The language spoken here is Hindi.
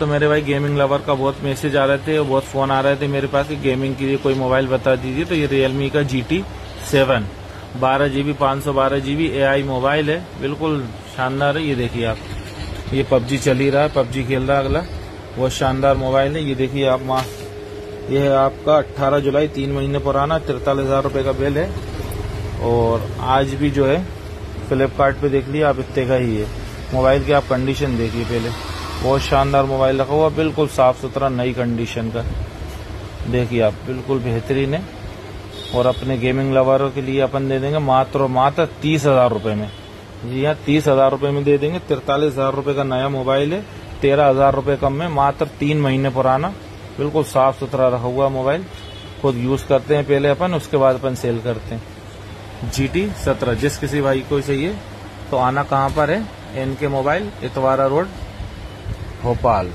तो मेरे भाई गेमिंग लवर का बहुत मैसेज आ रहे थे और बहुत फोन आ रहे थे मेरे पास कि गेमिंग के लिए कोई मोबाइल बता दीजिए। तो ये रियलमी का GT7 12GB 512GB AI mobile है, बिल्कुल शानदार है। ये देखिए आप, ये पबजी चल ही रहा है, पबजी खेल रहा है अगला, बहुत शानदार मोबाइल है। ये देखिए आप, ये है आपका 18 जुलाई, 3 महीने पुराना, 43,000 रुपए का बिल है। और आज भी जो है फ्लिपकार्ट पे देख लिया आप, इतने का ही है। मोबाइल की आप कंडीशन देखिए पहले, बहुत शानदार मोबाइल रखा हुआ, बिल्कुल साफ सुथरा नई कंडीशन का। देखिए आप, बिल्कुल बेहतरीन है। और अपने गेमिंग लवरों के लिए अपन दे देंगे मात्र 30,000 रुपए में। जी हाँ, 30,000 रुपए में दे देंगे। 43,000 रुपए का नया मोबाइल है, 13,000 रुपए कम में, मात्र 3 महीने पुराना, बिल्कुल साफ सुथरा रखा हुआ मोबाइल। खुद यूज करते हैं पहले अपन, उसके बाद अपन सेल करते हैं। GT17 जिस किसी भाई को चाहिए तो आना कहाँ पर है? NK mobile, Itwara road, Bhopal.